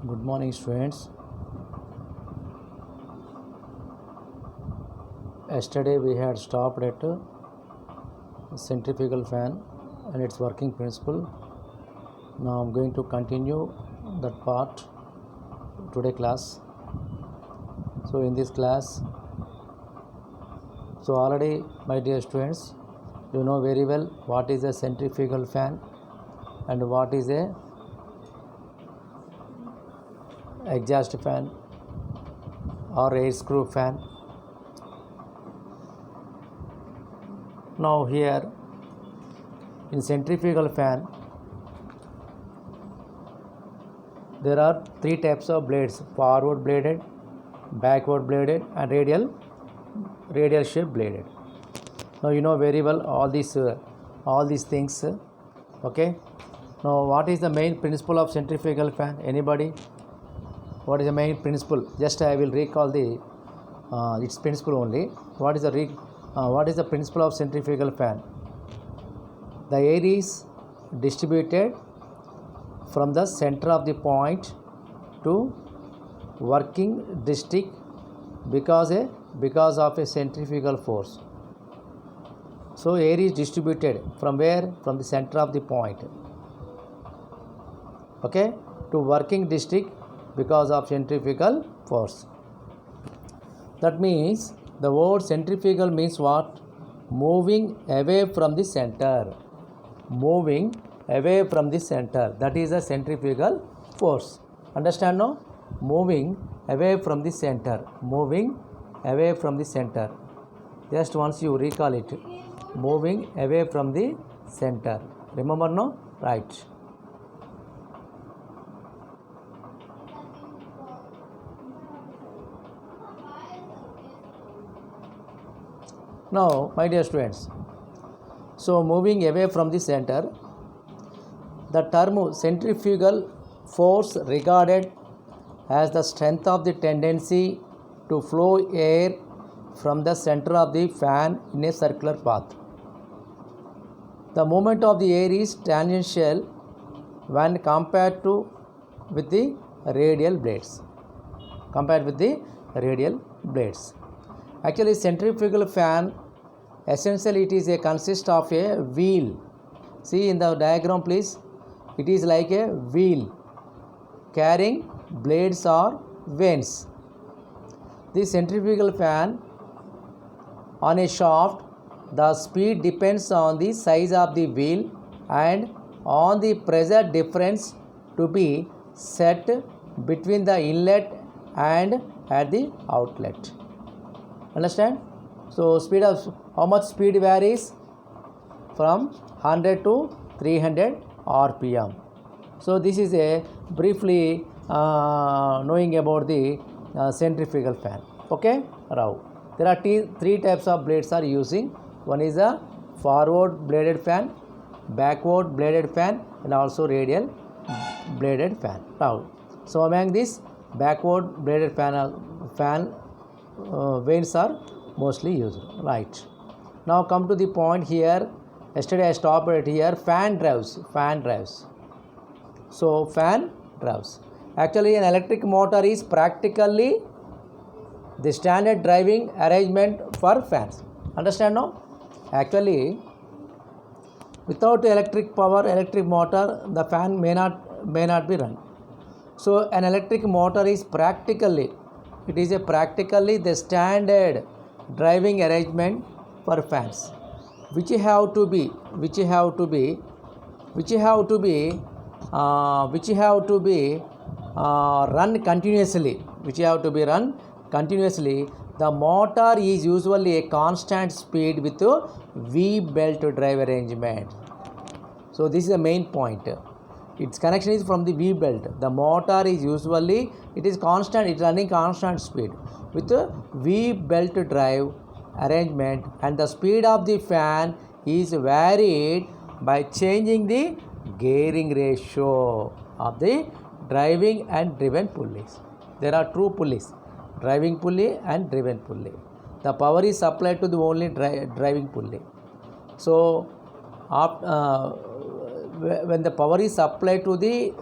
Good morning, students. Yesterday we had stopped at centrifugal fan and its working principle. Now I'm going to continue that part today class. So in this class, already my dear students, you know very well what is a centrifugal fan and what is a exhaust fan or air screw fan. Now here in centrifugal fan there are three types of blades: forward bladed, backward bladed and radial shape bladed. Now you know very well all these things. Okay, now what is the main principle of centrifugal fan? Anybody? What is the main principle? Just I will recall the its principle only. What is the principle of centrifugal fan? The air is distributed from the center of the point to working district because of a centrifugal force. So air is distributed from where? From the center of the point, okay, to working district because of centrifugal force. That means the word centrifugal means what? Moving away from the center. Moving away from the center. That is a centrifugal force. Understand no? Moving away from the center. Moving away from the center. Just once you recall it. Moving away from the center. Remember no? Right. Now, my dear students, so moving away from the center, the term centrifugal force regarded as the strength of the tendency to flow air from the center of the fan in a circular path. The movement of the air is tangential when compared with the radial blades. Actually, centrifugal fan essentially it consists of a wheel. See in the diagram, please. It is like a wheel carrying blades or vanes. The centrifugal fan on a shaft, the speed depends on the size of the wheel and on the pressure difference to be set between the inlet and at the outlet. Understand? So how much speed varies? From 100 to 300 RPM. So this is a briefly knowing about the centrifugal fan. Okay, now there are three types of blades are using. One is a forward bladed fan, backward bladed fan and also radial bladed fan. Now, so among this backward bladed fan vanes are mostly used. Right. Now come to the point here. Yesterday I stopped at here. Fan drives. So fan drives. Actually, an electric motor is practically the standard driving arrangement for fans. Understand now? Actually, without electric motor, the fan may not be run. So an electric motor is practically the standard driving arrangement for fans, which have to be run continuously. The motor is usually a constant speed with V belt drive arrangement. So this is the main point. Its connection is from the V belt. The motor is usually running constant speed with a V belt drive arrangement, and the speed of the fan is varied by changing the gearing ratio of the driving and driven pulleys. There are two pulleys, driving pulley and driven pulley. The power is supplied to the only driving pulley. So when the power is supplied to the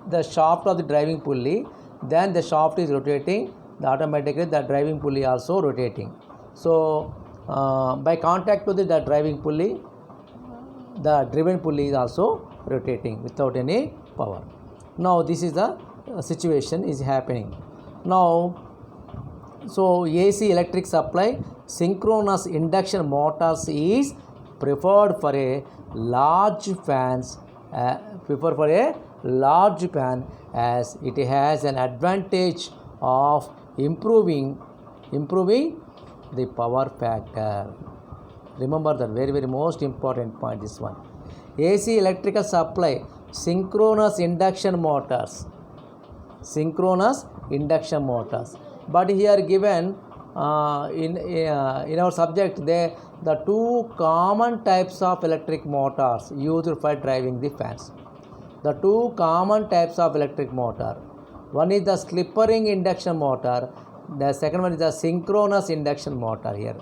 the shaft of the driving pulley, then the shaft is rotating, the automatically the driving pulley also rotating. So by contact to the driving pulley, the driven pulley is also rotating without any power. Now this is the situation is happening. Now, so AC electric supply synchronous induction motors is preferred for a large fans as it has an advantage of improving the power factor. Remember that very most important point, this one. AC electrical supply synchronous induction motors, but here given in our subject the two common types of electric motors used for driving the fans. The two common types of electric motor, one is the slip ring induction motor, the second one is the synchronous induction motor here.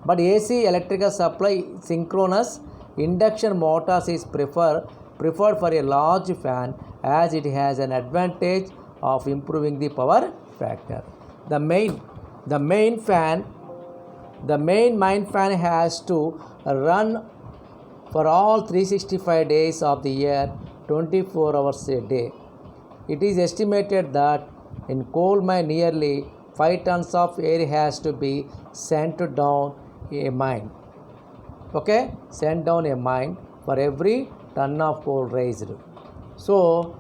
But AC electrical supply synchronous induction motors is preferred for a large fan as it has an advantage of improving the power factor. The main main fan has to run for all 365 days of the year, 24 hours a day. It is estimated that in coal mine nearly 5 tons of air has to be sent down a mine. Okay, sent down a mine for every ton of coal raised. So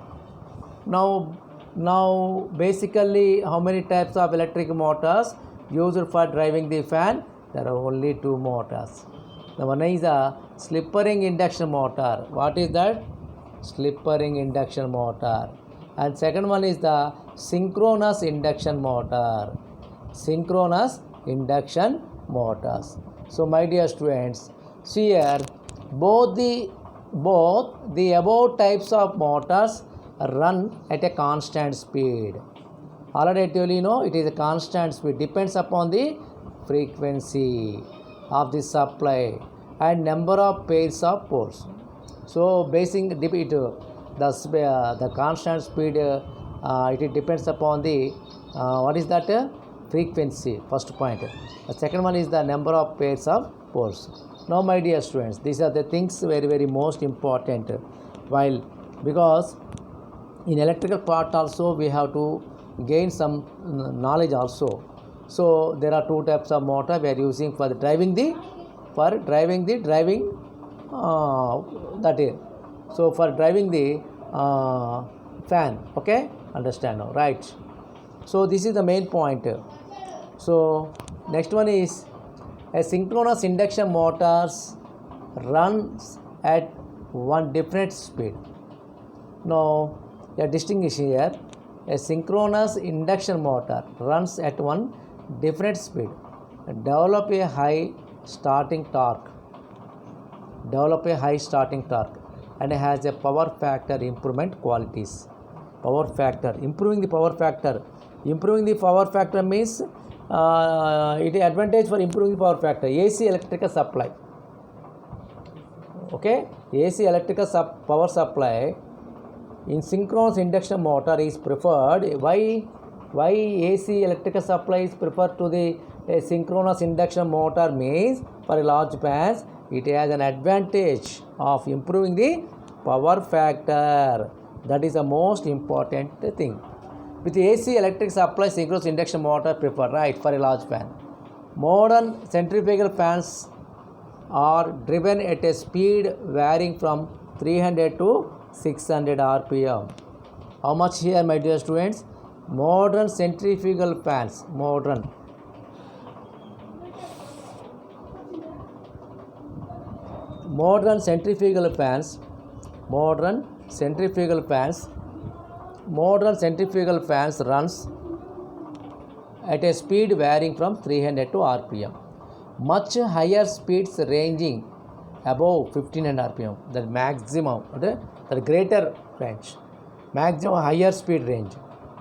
now basically how many types of electric motors used for driving the fan? There are only two motors. The one is a slip ring induction motor. What is that? Slip ring induction motor. And second one is the synchronous induction motor. Synchronous induction motors. So my dear students, see here both the above types of motors run at a constant speed. Already I told you know it is a constant speed, depends upon the frequency of the supply and number of pairs of poles. So basing it the constant speed it depends upon the what is that frequency, first point. The second one is the number of pairs of poles. Now my dear students, these are the things very most important, while because in electrical part also we have to gain some knowledge also. So there are two types of motor we are using for driving the that is, so for driving the fan. Okay, understand now, right? So this is the main point. So next one is a synchronous induction motors runs at one different speed. Now a distinction here, a synchronous induction motor runs at one different speed, develop a high starting torque and has a power factor improvement qualities. Power factor, improving the power factor means it is advantage for improving the power factor. AC electrical supply, okay, AC electrical power supply in synchronous induction motor is preferred. Why AC electrical supply is preferred to the synchronous induction motor means for a large fans it has an advantage of improving the power factor. That is the most important thing. With AC electric supply, synchronous induction motor preferred, right, for a large fan. Modern centrifugal fans are driven at a speed varying from 300 to 600 rpm. How much here, my dear students? Modern centrifugal fans, modern centrifugal fans runs at a speed varying from 300 to rpm. Much higher speeds ranging above 1500 rpm, the maximum, the greater range, maximum higher speed range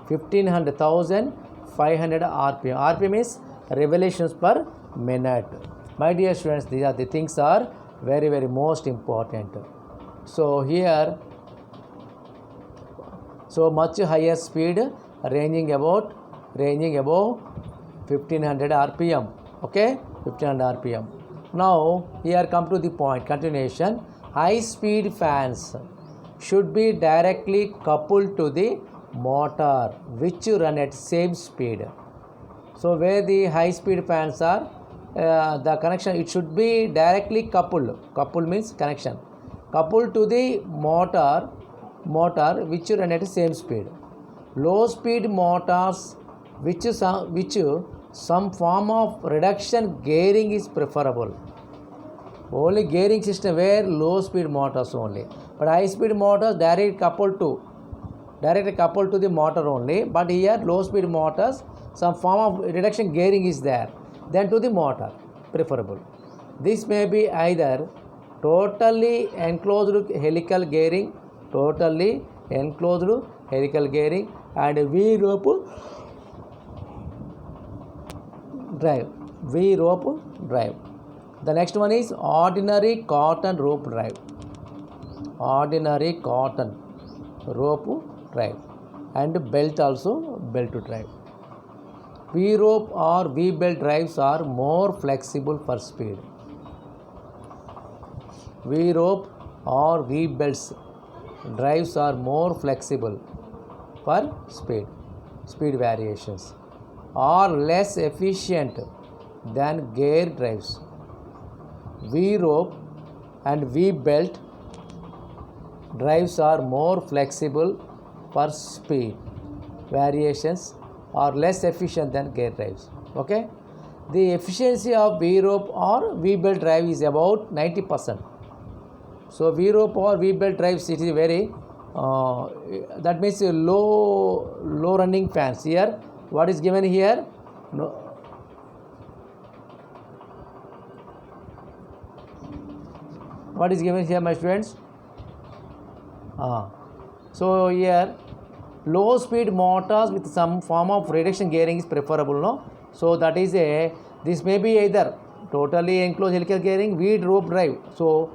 1500 rpm. rpm is revolutions per minute. My dear students, these are the things are very most important. So here So much higher speed ranging above 1500 rpm. Okay, 1500 rpm. Now here come to the point, continuation. High speed fans should be directly coupled to the motor which run at same speed. So where the high speed fans are, the connection, it should be directly coupled. Coupled means connection. Coupled to the motor which run at same speed. Low speed motors which some form of reduction gearing is preferable. Only gearing system where low speed motors only, but high speed motors directly coupled to the motor only, but here low speed motors some form of reduction gearing is there, then to the motor preferable. This may be either totally enclosed helical gearing and V-rope drive. The next one is ordinary cotton rope drive. And belt drive. V-rope or V-belt drives are more flexible for speed. V-rope or V-belts drives are more flexible for speed variations, are less efficient than gear drives. V-rope and V-belt drives are more flexible for speed variations, are less efficient than gear drives. Okay, the efficiency of V-rope or V-belt drive is about 90%. So V-rope or V-belt drives, it is very that means low running fans. Here what is given here? No. What is given here, my students? So here low speed motors with some form of reduction gearing is preferable, no? So that is this may be either totally enclosed helical gearing, V-rope drive. So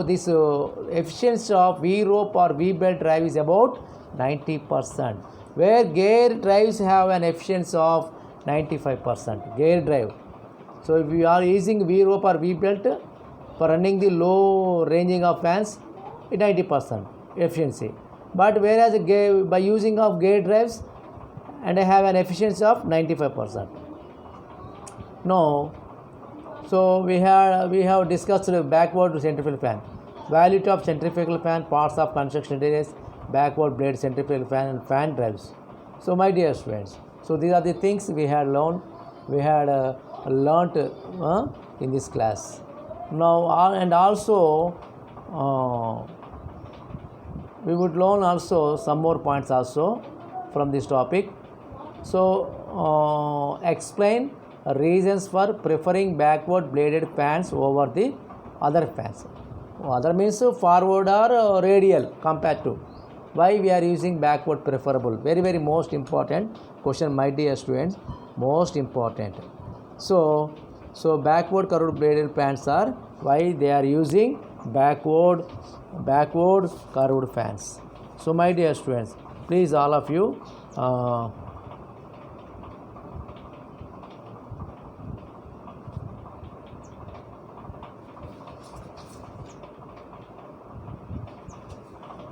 this efficiency of V-rope or V-belt drive is about 90%, where gear drives have an efficiency of 95%. Gear drive. So if we are using V-rope or V-belt for running the low ranging of fans, 90% efficiency. But whereas by using of gear drives, and I have an efficiency of 95%. Now, so we have discussed backward centrifugal fan, value of centrifugal fan, parts of construction details, backward blade centrifugal fan and fan drives. So my dear students, so these are the things we had learned in this class. Now and also we would learn also some more points also from this topic. So explain reasons for preferring backward bladed fans over the other fans. Other means forward or radial compared to. Why we are using backward preferable? Very most important question, my dear students. Most important. So backward curved bladed fans are, why they are using backward curved fans. So my dear students, please all of you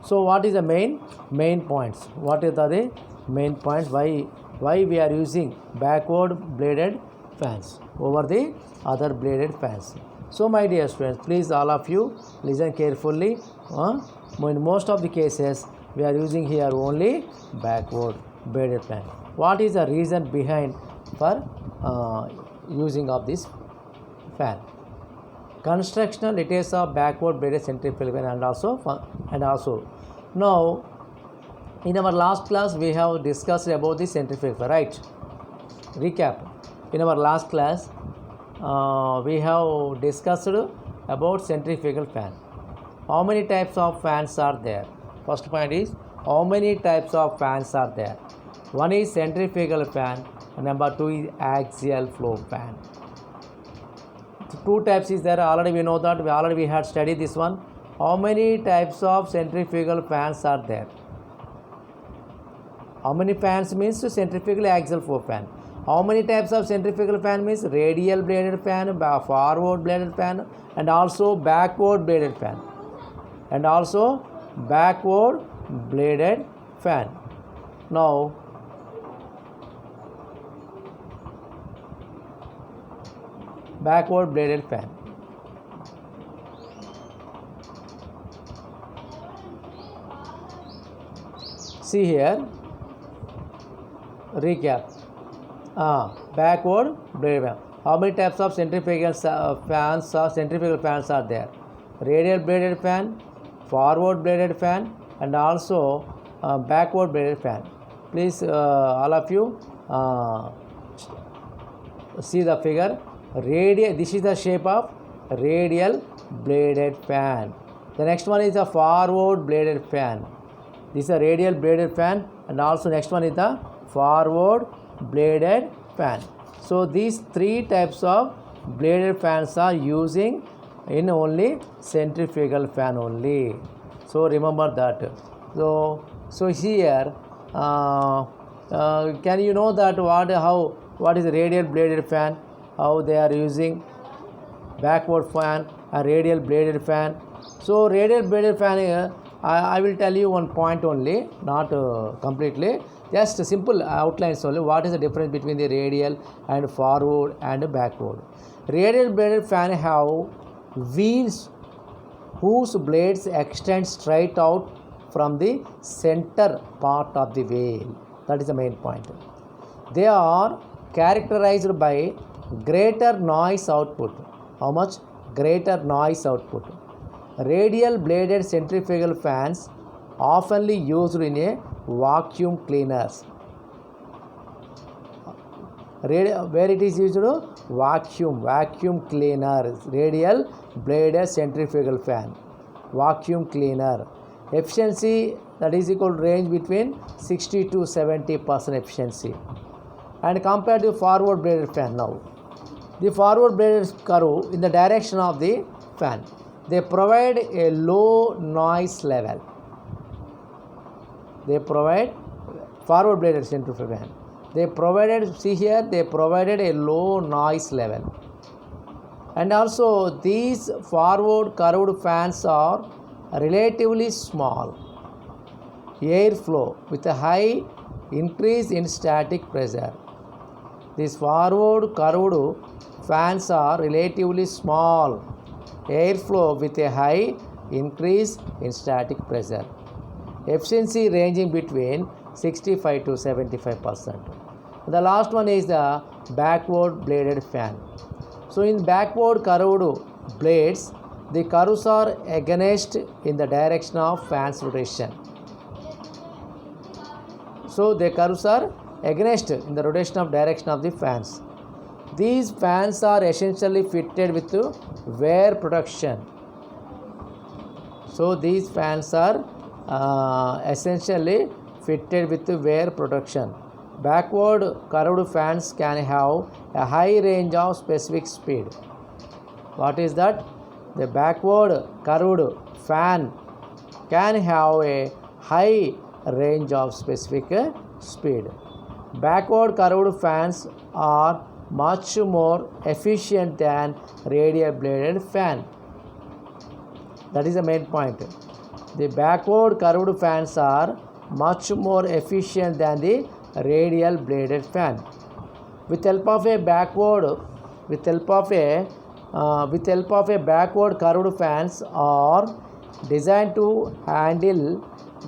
so what is the main points? What are the main points? Why we are using backward bladed fans over the other bladed fans? So my dear students, please all of you listen carefully. In most of the cases we are using here only backward bladed fan. What is the reason behind for using of this fan? Constructional details of backward bladed centrifugal fan and also now in our last class we have discussed about the centrifugal fan, right? Recap. In our last class we have discussed about centrifugal fan. How many types of fans are there? First point is, how many types of fans are there? One is centrifugal fan, and number two is axial flow fan. Two types is there, already we know that, we had studied this one. How many types of centrifugal fans are there? How many fans means centrifugal axial flow fan. How many types of centrifugal fan means radial bladed fan, forward bladed fan, and also backward bladed fan. And also backward bladed fan. Now backward bladed fan. See here, recap. Backward bladed fan. How many types of centrifugal fans are there? Radial bladed fan, forward bladed fan, and also backward bladed fan. Please, all of you, see the figure. This is the shape of radial bladed fan. The next one is a forward bladed fan. This is a radial bladed fan, and also next one is the forward bladed fan. So these three types of bladed fans are using in only centrifugal fan only. So remember that. So here, can you know that what is a radial bladed fan? How they are using backward fan and radial bladed fan. So radial bladed fan, I will tell you one point only, not completely, just simple outlines only. What is the difference between the radial and forward and backward? Radial bladed fan have wheels whose blades extend straight out from the center part of the wheel. That is the main point. They are characterized by greater noise output. How much? Greater noise output. Radial bladed centrifugal fans oftenly used in a vacuum cleaners. Where it is used? Vacuum cleaner. Radial bladed centrifugal fan, vacuum cleaner. Efficiency, that is equal to range between 60 to 70% efficiency. And compared to forward bladed fan now. The forward bladed curve in the direction of the fan. They provide a low noise level. They provide forward bladed centrifugal fan. They provided, see here, they provided a low noise level. And also these forward curved fans are relatively small airflow with a high increase in static pressure. These forward curved fans are relatively small airflow with a high increase in static pressure. Efficiency ranging between 65 to 75%. The last one is the backward bladed fan. So in backward curved blades, the curves are against in the direction of fan's rotation. So the curves are against in the rotation of direction of the fans. These fans are essentially fitted with wear protection. So these fans are essentially fitted with wear protection. Backward curved fans can have a high range of specific speed. What is that? The backward curved fan can have a high range of specific speed. Backward curved fans are much more efficient than radial bladed fan. That is the main point. The backward curved fans are much more efficient than the radial bladed fan. With help of a backward curved fans are designed to handle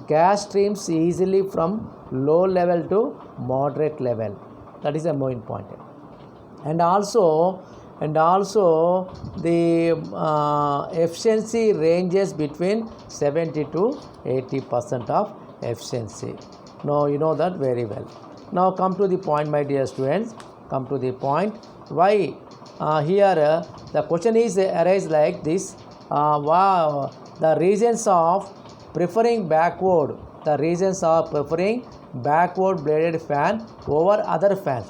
gas streams easily from low level to moderate level. That is the main point. And also the efficiency ranges between 70 to 80% of efficiency. Now you know that very well. Now come to the point, my dear students. Come to the point. Why here the question is arise like this. The reasons of preferring backward bladed fan over other fans.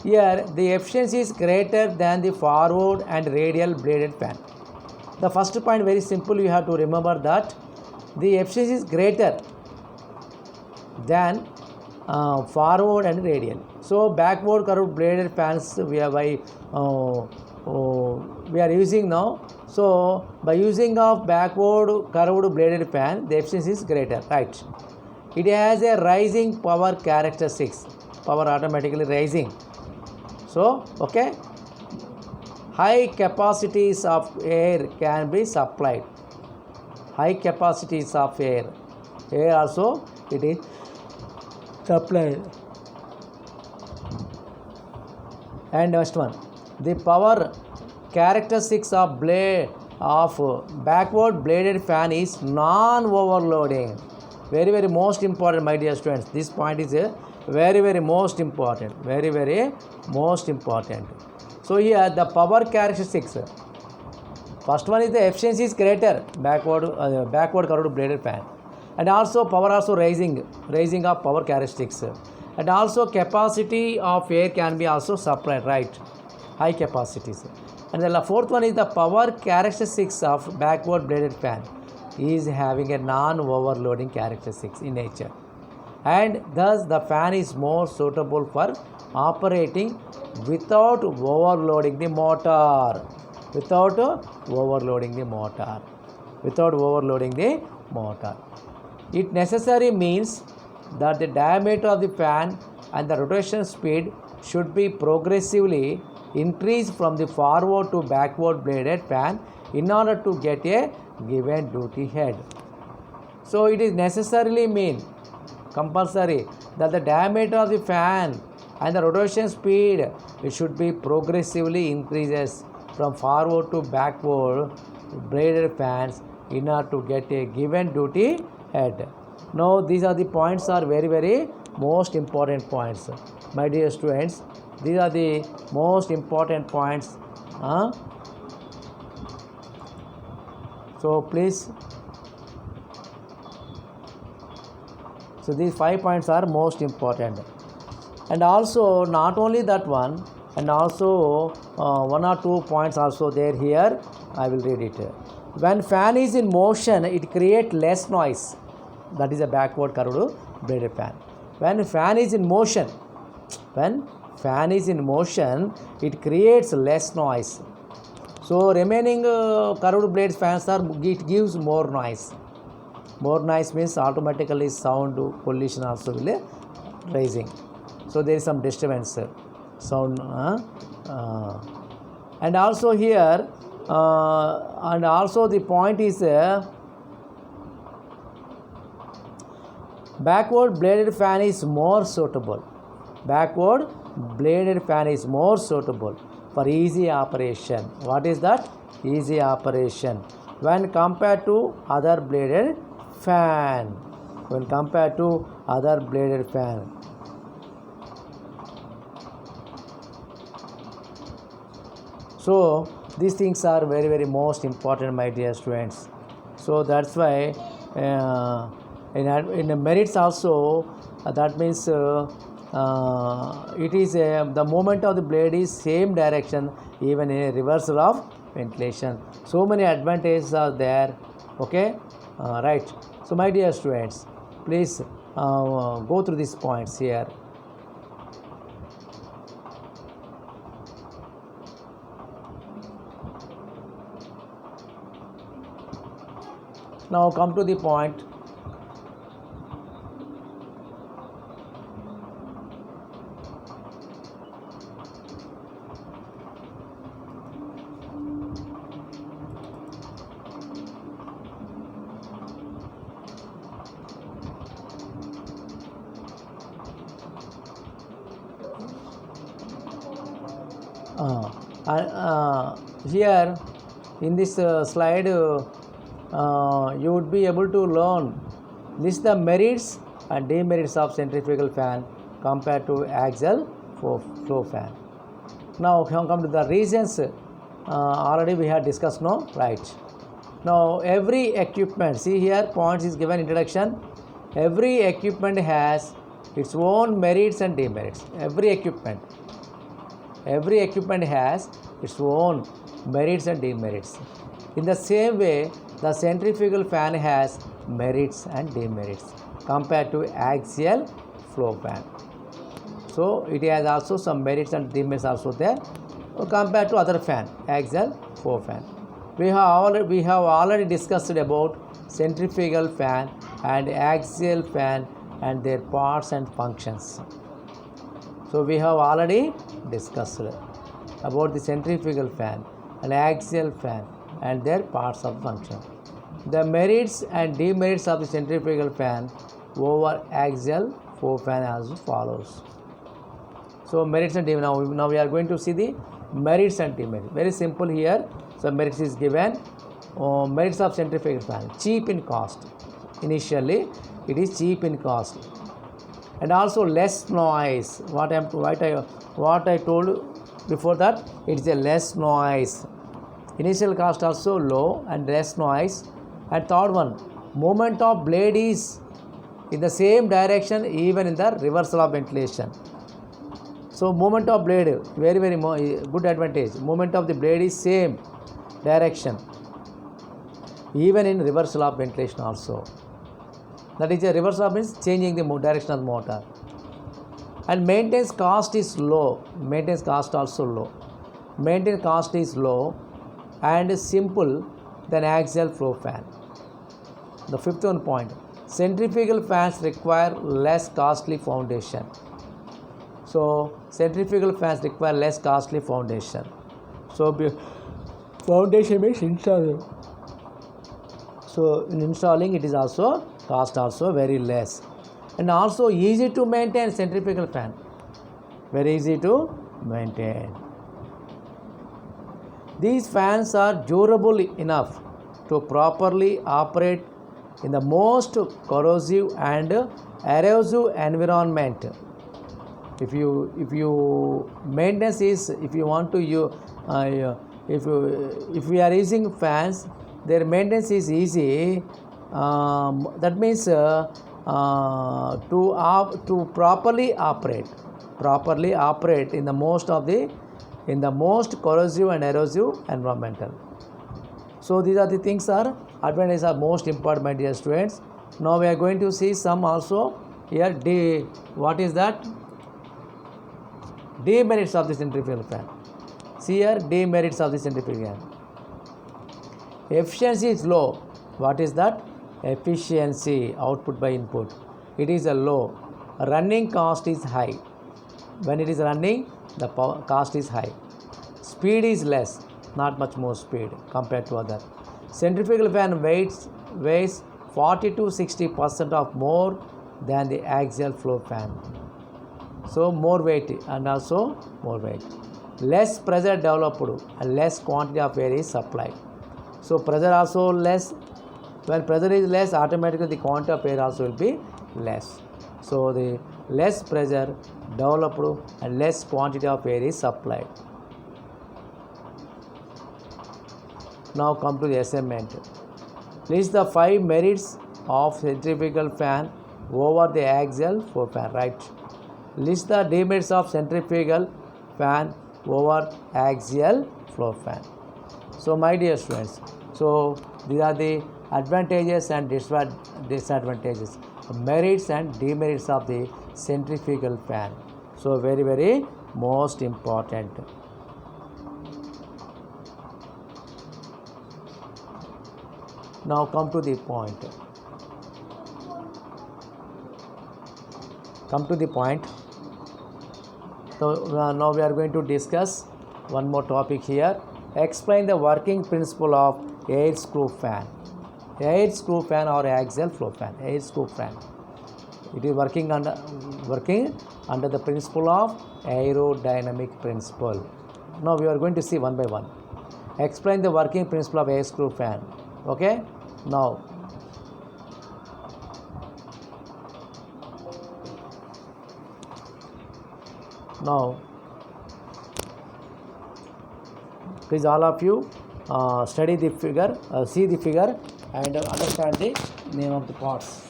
Here the efficiency is greater than the forward and radial bladed fan. The first point very simple, you have to remember that the efficiency is greater than forward and radial. So backward curved bladed fans we are using now. So by using of backward curved bladed fan, the efficiency is greater, right? It has a rising power characteristics. Power automatically rising. So okay, high capacities of air can be supplied. High capacities of air also it is supplied. And next one, the power characteristics of backward bladed fan is non-overloading. Very most important, my dear students. This point is very most important. Very most important. So here the power characteristics. First one is the efficiency is greater, backward curved bladed fan, and also power also rising of power characteristics, and also capacity of air can be also supplied, right? High capacities. And the fourth one is the power characteristics of backward bladed fan is having a non-overloading characteristics in nature, and thus the fan is more suitable for operating without overloading the motor. Without overloading the motor. It necessarily means that the diameter of the fan and the rotation speed should be progressively increased from the forward to backward bladed fan in order to get a given duty head. So it is necessarily mean compulsory that the diameter of the fan and the rotation speed it should be progressively increases from forward to backward bladed fans in order to get a given duty head. Now these are the points are very most important points, my dear students. These are the most important points. So please, so these 5 points are most important. And also not only that one, and also 1 or 2 points also there here. I will read it. When fan is in motion, it creates less noise. That is a backward curved bladed fan. When fan is in motion, it creates less noise. So remaining curved blade fans it gives more noise. More noise means automatically sound pollution also will rising. So there is some disturbance sound. And also here and also the point is backward bladed fan is more suitable. Backward bladed fan is more suitable for easy operation. What is that? Easy operation when compared to other bladed fan. So these things are very most important, my dear students. So that's why in the merits also that means it is the movement of the blade is same direction even in a reversal of ventilation. So many advantages are there. Okay, right. So my dear students, please go through these points here. Now come to the point. Here in this slide you would be able to learn list the merits and demerits of centrifugal fan compared to axial flow fan. Now come to the reasons. Already we have discussed, no? Right. Now every equipment, see here points is given introduction. Every equipment has its own merits and demerits. Every equipment has its own merits and demerits. In the same way, the centrifugal fan has merits and demerits. compared to axial flow fan. So it has also some merits and demerits also there compared to other fan, axial flow fan. We have already discussed about centrifugal fan and axial fan and their parts and functions. So we have already discussed about the centrifugal fan and axial fan and their parts of function. The merits and demerits of the centrifugal fan over axial flow fan as follows. So merits and demerits. Now we are going to see the merits and demerits. Very simple here. So merits is given. Merits of centrifugal fan: cheap in cost. Initially, it is cheap in cost, and also less noise. What I told before that, it is a less noise. Initial cost also low and less noise. And third one, movement of blade is in the same direction even in the reversal of ventilation. So movement of blade, very good advantage. Movement of the blade is same direction even in reversal of ventilation also. That is, a reversal of means changing the direction of the motor. And maintenance cost is low. Maintenance cost also low. Maintenance cost is low and simple than axial flow fan. The fifth one point, centrifugal fans require less costly foundation. So centrifugal fans require less costly foundation. So foundation means installing. So in installing it is also cost also very less, and also easy to maintain. Centrifugal fan very easy to maintain. These fans are durable enough to properly operate in the most corrosive and erosive environment. If you maintenance is, if you want to if we are using fans, their maintenance is easy. That means to properly operate in the most corrosive and erosive environmental. So these are the things are advantages are most important, my dear students. Now we are going to see some also here. What is that? Demerits of the centrifugal fan. See here, demerits of the centrifugal fan. Efficiency is low. What is that? Efficiency, output by input. It is a low. Running cost is high. When it is running, the cost is high. Speed is less, not much more speed compared to other. Centrifugal fan weighs 40 to 60% of more than the axial flow fan. So more weight and also more weight. Less pressure developed and less quantity of air is supplied. So pressure also less. When pressure is less, automatically the quantity of air also will be less. So the less pressure developed and less quantity of air is supplied. Now come to the assignment. List the 5 merits of centrifugal fan over the axial flow fan. Right. List the demerits of centrifugal fan over axial flow fan. So my dear students, so these are the advantages and disadvantages, merits and demerits of the centrifugal fan. So very most important. Now come to the point. So now we are going to discuss one more topic here. Explain the working principle of air screw fan. Air screw fan or axial flow fan. Air screw fan. It is working under the principle of aerodynamic principle. Now we are going to see one by one. Explain the working principle of air screw fan. Okay. Now please all of you study the figure, see the figure and understand the name of the parts.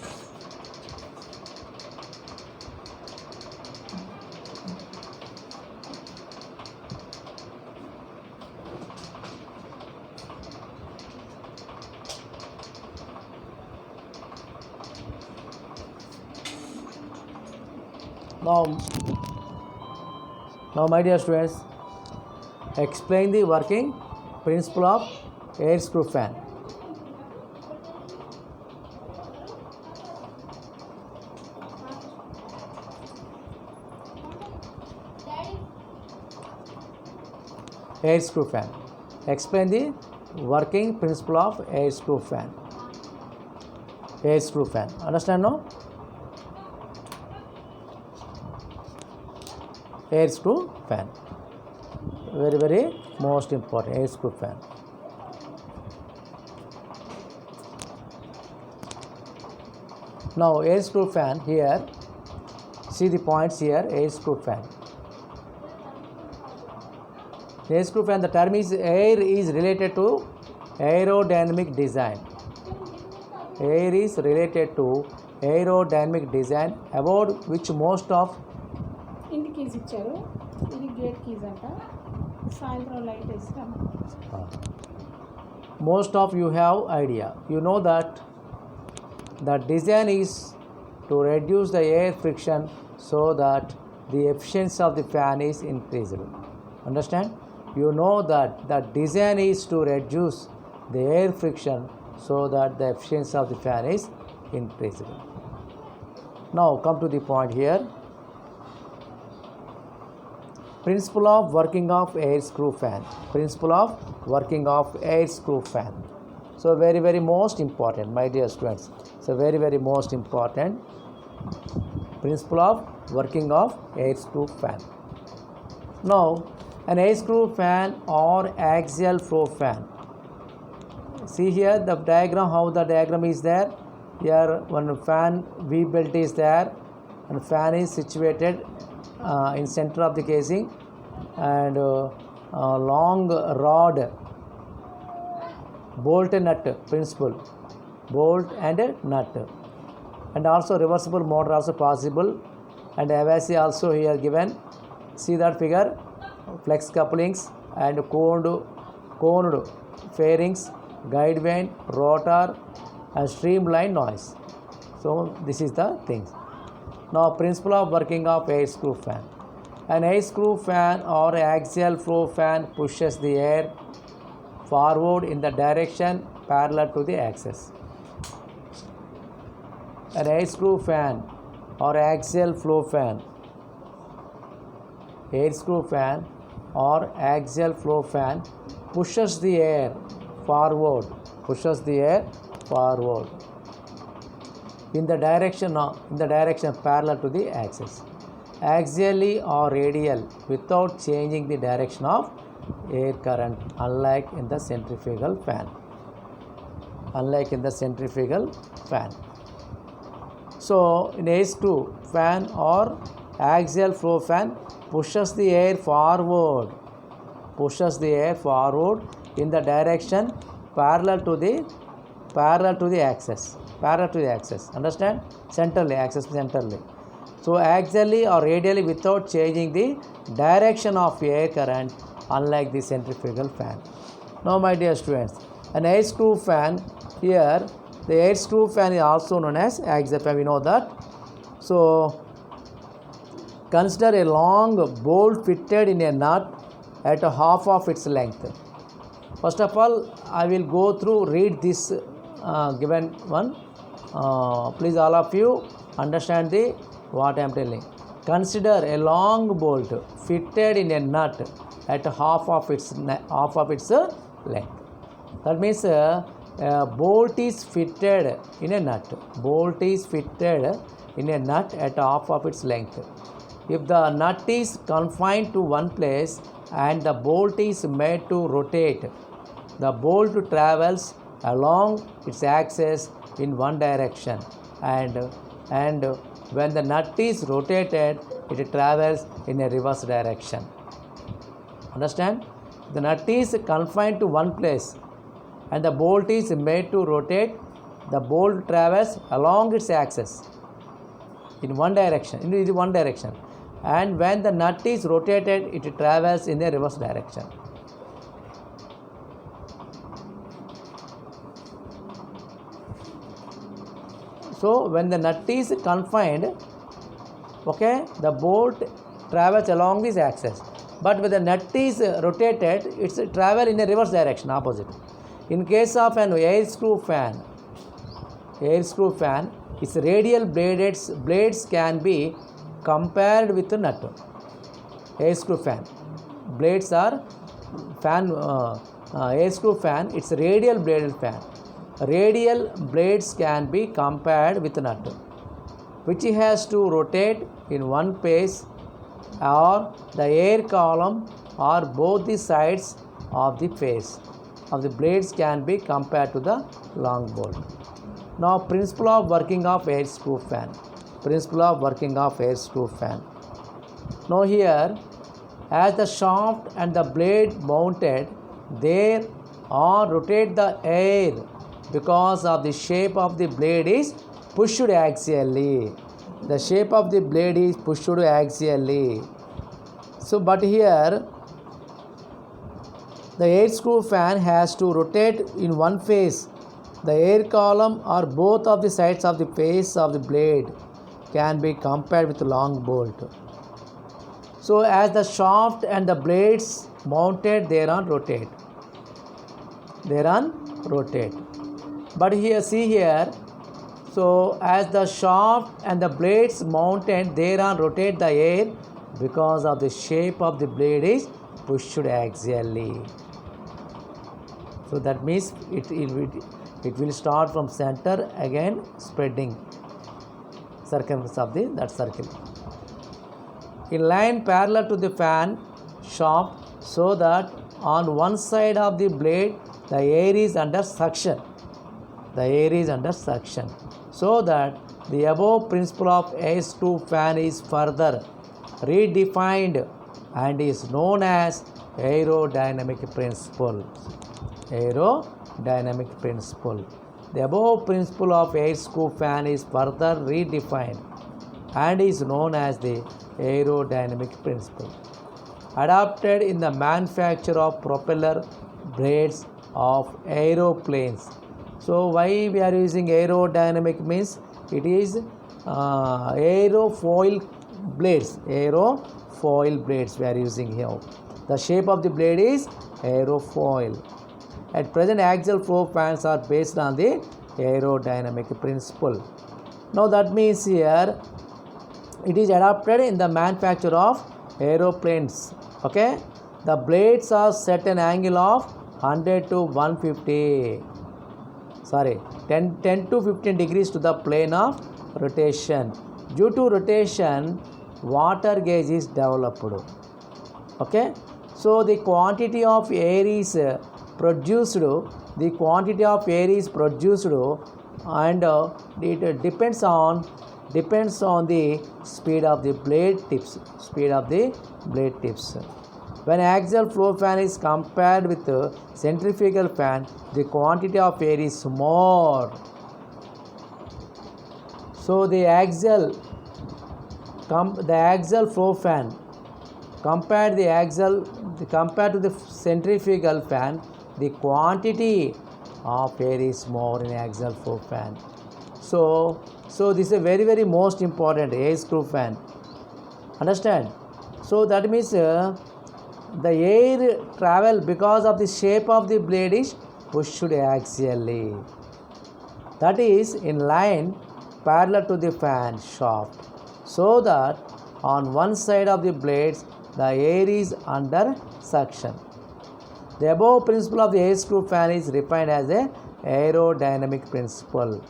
Now, my dear students, explain the working principle of air screw fan. Air screw fan. Explain the working principle of air screw fan. Air screw fan. Understand now? Air screw fan. Very, very most important. Air screw fan. Now, air screw fan here. See the points here. Air screw fan. Air screw fan, the term is air is related to aerodynamic design. Air is related to aerodynamic design about which most of ఇంటి keys ఇచ్చారు ఇది gate keys అంట సాయంత్రం light వేస్తాం most of you have idea. You know that the design is to reduce the air friction so that the efficiency of the fan is increased. Understand? You know that the design is to reduce the air friction so that the efficiency of the fan is increased. Now come to the point here. Principle of working of air screw fan. Principle of working of air screw fan. So very, very most important, my dear students. So very, very most important principle of working of air screw fan. Now, an air screw fan or axial flow fan. See here the diagram, how the diagram is there. Here one fan V belt is there and fan is situated in center of the casing and long rod bolt and nut principle, bolt and nut, and also reversible motor also possible, and AVAC also here given. See that figure, flex couplings and coned fairings, guide vane, rotor and streamline noise. So this is the thing. Now principle of working of air screw fan. An air screw fan or axial flow fan pushes the air forward in the direction parallel to the axis. An air screw fan or axial flow fan. Air screw fan or axial flow fan pushes the air forward, in the direction parallel to the axis, axially or radial, without changing the direction of air current, unlike in the centrifugal fan. So in air screw fan or axial flow fan pushes the air forward in the direction parallel to the axis. Understand? Axis centrally. So axially or radially without changing the direction of air current, unlike the centrifugal fan. Now my dear students, an air screw fan, here the air screw fan is also known as axial fan, we know that. So consider a long bolt fitted in a nut at half of its length. First of all, I will go through, read this given one. Please all of you understand what I am telling. Consider a long bolt fitted in a nut at half of its length. That means a bolt is fitted in a nut. At half of its length. If the nut is confined to one place and the bolt is made to rotate, the bolt travels along its axis in one direction, and when the nut is rotated, it travels in a reverse direction. Understand? The nut is confined to one place and the bolt is made to rotate, the bolt travels along its axis in one direction, and when the nut is rotated, it travels in a reverse direction. So when the nut is confined Okay, the bolt travels along this axis, but when the nut is rotated, it's travel in a reverse direction, opposite. In case of an air screw fan, its radial blades can be compared with the nut. Air screw fan blades are air screw fan, it's radial bladed fan. Radial blades can be compared with nut, which has to rotate in one phase, or the air column or both the sides of the face of the blades can be compared to the long bolt. Now, principle of working of air screw fan. Now here, as the shaft and the blade mounted there or rotate the air because of the shape of the blade is pushed axially. The shape of the blade is pushed axially. So, but here the air screw fan has to rotate in one phase. The air column or both of the sides of the face of the blade can be compared with long bolt. So, as the shaft and the blades mounted thereon rotate. But here, see here, so as the shaft and the blades mounted thereon rotate the air because of the shape of the blade is pushed axially. So that means it will start from center, again spreading circumference of that circle in line parallel to the fan shaft, so that on one side of the blade the air is under suction. So that the above principle of air screw fan is further redefined and is known as aerodynamic principle. The above principle of air screw fan is further redefined and is known as the aerodynamic principle, adopted in the manufacture of propeller blades of aeroplanes. So why we are using aerodynamic means it is aerofoil blades we are using here. The shape of the blade is aerofoil. At present, axial flow fans are based on the aerodynamic principle. Now that means here it is adopted in the manufacture of aeroplanes. Okay, the blades are set an angle of 100 to 150. 10 to 15 degrees to the plane of rotation. Due to rotation, water gauge is developed. Okay, so the quantity of air is produced, and it depends on the speed of the blade tips. When axial flow fan is compared with centrifugal fan, the quantity of air is more. So the axial flow fan compared to the centrifugal fan, the quantity of air is more in axial flow fan. So this is a very, very most important air screw fan. Understand? So that means the air travel because of the shape of the blade is pushed axially. That is in line parallel to the fan shaft, so that on one side of the blades the air is under suction. The above principle of the air screw fan is defined as a aerodynamic principle.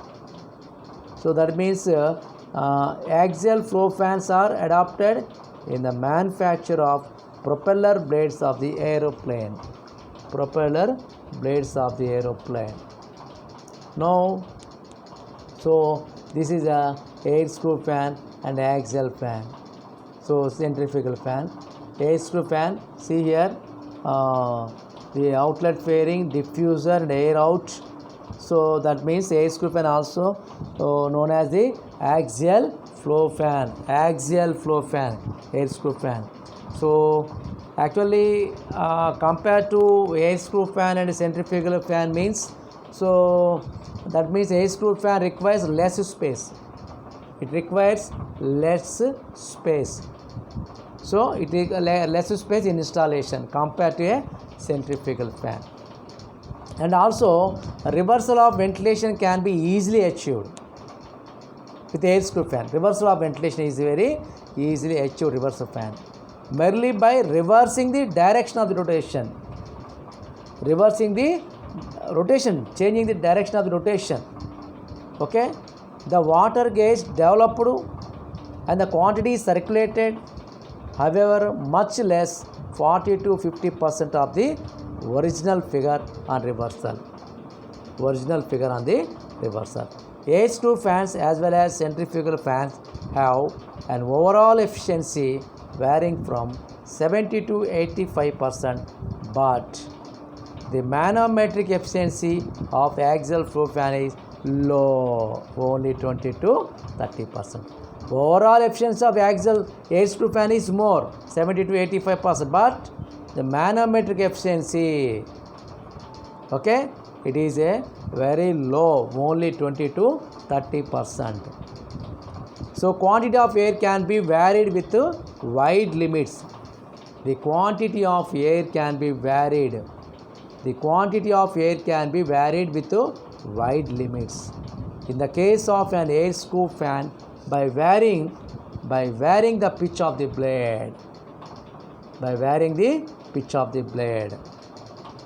So that means axial flow fans are adopted in the manufacture of propeller blades of the aeroplane. Now, so this is a air screw fan and axial fan. So centrifugal fan, air screw fan. See here, the outlet fairing, diffuser, and air out. So that means air screw fan also known as the axial flow fan, air screw fan. So actually compared to air screw fan and centrifugal fan means, so that means air screw fan requires less space. It requires less space. So it is less space in installation compared to a centrifugal fan. And also reversal of ventilation can be easily achieved with air screw fan. Reversal of ventilation is very easily achieved reversal fan merely by reversing the direction of the rotation. Reversing the rotation, changing the direction of the rotation. Okay, the water gauge developed and the quantity circulated, however, much less 40 to 50% of the original figure on reversal. Original figure on the reversal. Air screw fans as well as centrifugal fans have an overall efficiency varying from 70 to 85%, but the manometric efficiency of axial flow fan is low, only 20 to 30%. Overall efficiency of axial air screw fan is more, 70 to 85%, but the manometric efficiency, okay, it is a very low, only 20 to 30%. So quantity of air can be varied with wide limits. The quantity of air can be varied. The quantity of air can be varied with wide limits. In the case of an air screw fan, by varying the pitch of the blade,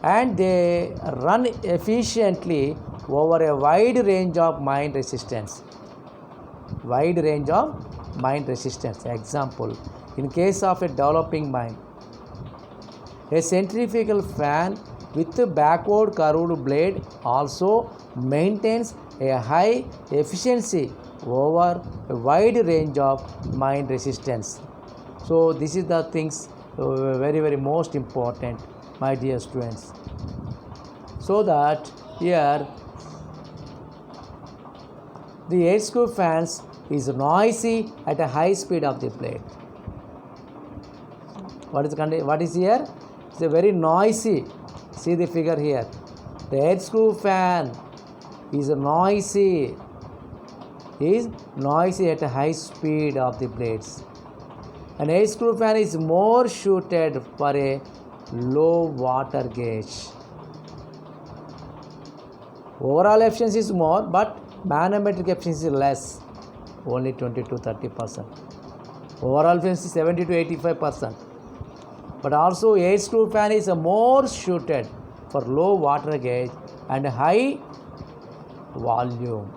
and they run efficiently over a wide range of mine resistance. Example, in case of a developing mine, a centrifugal fan with a backward curved blade also maintains a high efficiency over a wide range of mine resistance. So this is the things very most important, my dear students. So that here the air screw fans is noisy at a high speed of the blade. What is here? It's a very noisy. See the figure here. The air screw fan is noisy at a high speed of the blades. An air screw fan is more suited for a low water gauge. Overall efficiency is more, but manometric efficiency is less, only 20 to 30%. Overall efficiency 70 to 85%. But also air screw fan is more suited for low water gauge and high volume.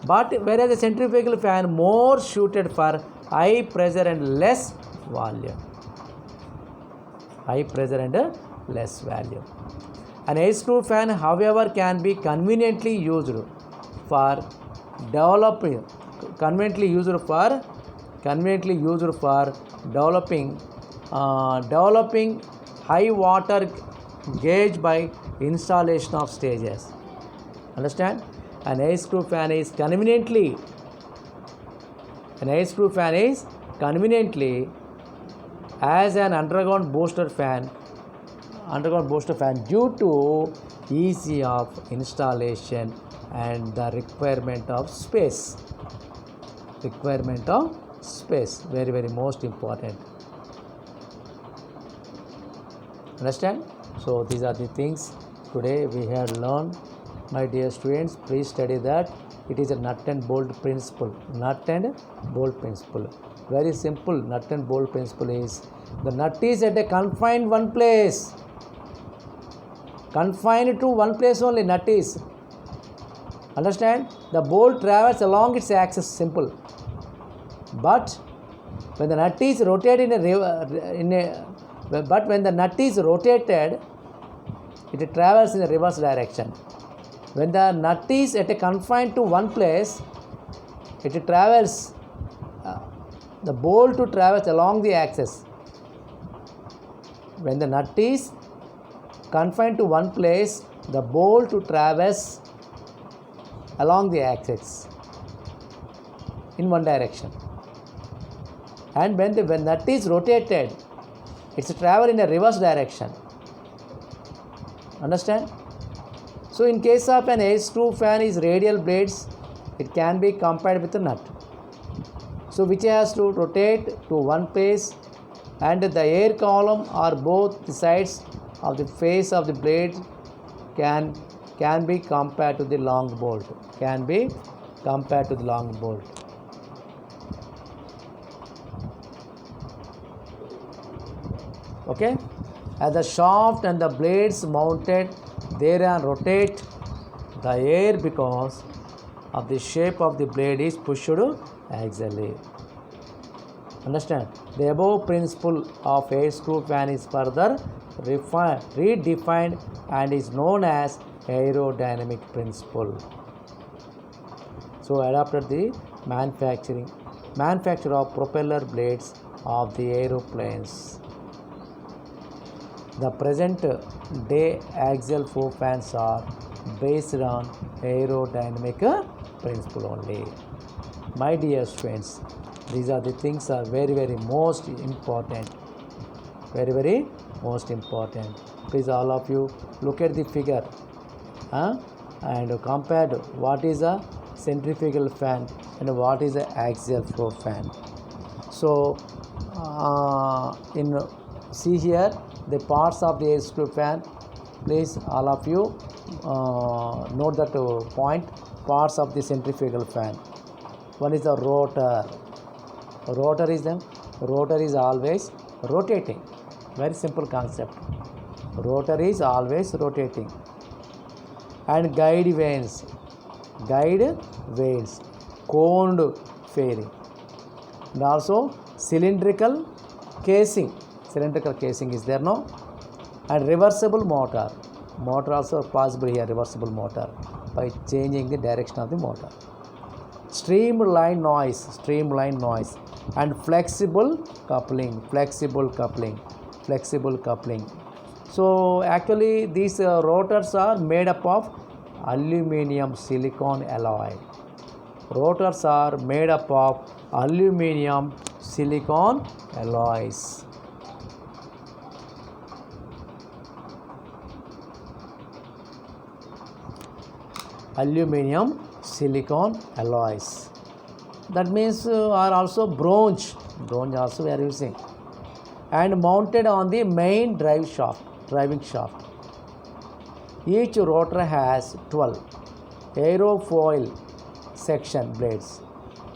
But whereas the centrifugal fan more suited for high pressure and less volume. An air screw fan, however, can be conveniently used for developing high water gauge by installation of stages. Understand? An air screw fan is conveniently as an underground booster fan due to ease of installation and the requirement of space. Very most important. Understand? So these are the things today we have learned. My dear students, please study that. It is a nut and bolt principle. Very simple. Nut and bolt principle is the nut is at a confined one place. Confined to one place only, nut is. Understand? The bolt travels along its axis. Simple. But when the nut is rotated when the nut is rotated, it travels in the reverse direction. When the nut is confined to one place, it travels. The bolt to travels along the axis. When the nut is confined to one place, the bolt to travels along the axis in one direction. And when the nut is rotated, it's travel in a reverse direction. Understand? So in case of an air screw fan is radial blades, it can be compared with a nut. So which has to rotate to one place, and the air column or both the sides of the face of the blade can be compared to the long bolt. Can be compared to the long bolt. Okay, as the shaft and the blades mounted there and rotate the air because of the shape of the blade is pushed axially. Understand? The above principle of air screw fan is further redefined and is known as aerodynamic principle. So adapted the manufacture of propeller blades of the aeroplanes. The present day axial flow fans are based on aerodynamic principle only. My dear students, these are the things are very most important. Very most important. Please all of you look at the figure and compare what is a centrifugal fan and what is an axial flow fan. So see here the parts of the air screw fan. Please all of you note that point. Parts of the centrifugal fan. One is the rotor. Rotor is always rotating. Very simple concept. Rotor is always rotating. And guide vanes, coned fairing, and also cylindrical casing is there, no? And reversible motor also possible here, reversible motor, by changing the direction of the motor. Streamline noise, and flexible coupling. So actually these rotors are made up of aluminum silicon alloy. Rotors are made up of aluminum silicon alloys. Aluminum silicon alloys. That means are also bronze also we are using, and mounted on the main driving shaft. Each rotor has 12 aerofoil section blades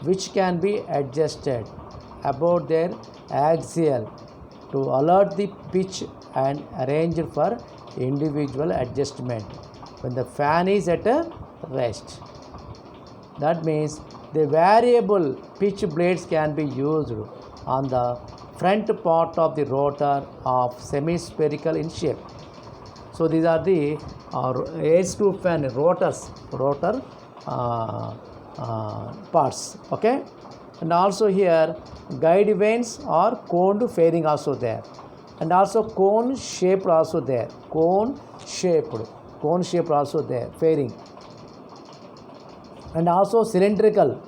which can be adjusted about their axial to alert the pitch and arranged for individual adjustment when the fan is at a rest. That means the variable pitch blades can be used on the front part of the rotor of semi-spherical in shape. So these are the air screw fan rotor parts. Okay, and also here guide vanes or coned fairing also there, and also cone shaped also there. Cone shaped also there, fairing. And also cylindrical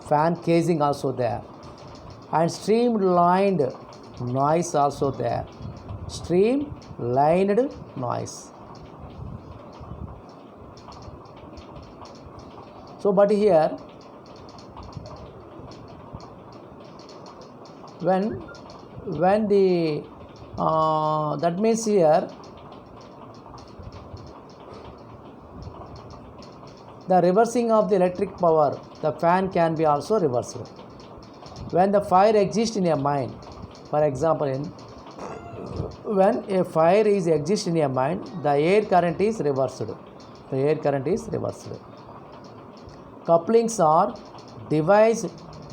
fan casing also there, and streamlined noise also there. Streamlined noise. So but here when the that means here the reversing of the electric power, the fan can be also reversed. When the fire exists in a mine, for example, when a fire exists in a mine, the air current is reversed. Couplings are device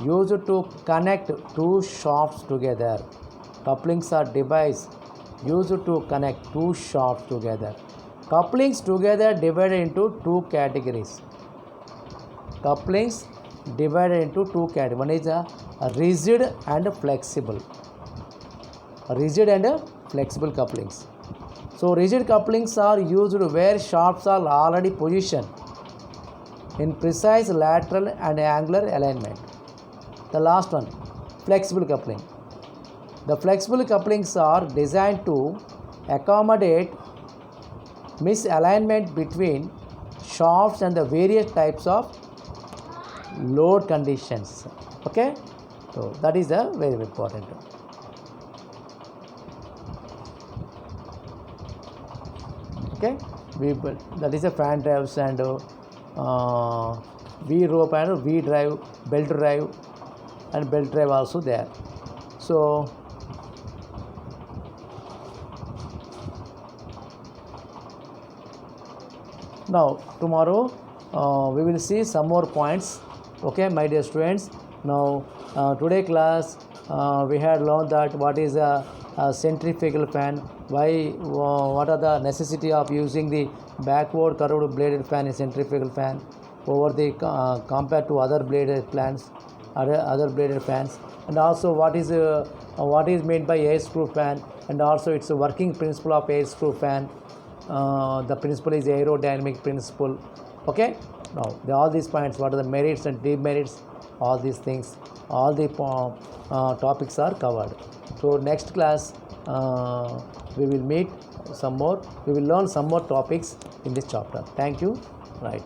used to connect two shafts together. Couplings together divided into two categories. One is a rigid and flexible. Couplings. So rigid couplings are used where shafts are already positioned in precise lateral and angular alignment. The last one, flexible coupling. The flexible couplings are designed to accommodate misalignment between shafts and the various types of load conditions. Okay, So that is the very important. Okay, that is a fan drives and V rope and V drive, belt drive and belt drive also there. So now tomorrow we will see some more points. Okay, my dear students. Now today class we had learned that what is a centrifugal fan, why what are the necessity of using the backward curved bladed fan in centrifugal fan over the compared to other bladed fans, other bladed fans, and also what is meant by air screw fan, and also its a working principle of air screw fan. The principle is aerodynamic principle. Okay, now all these points, what are the merits and demerits, all these things, all the topics are covered. So next class we will meet some more, we will learn some more topics in this chapter. Thank you. Right.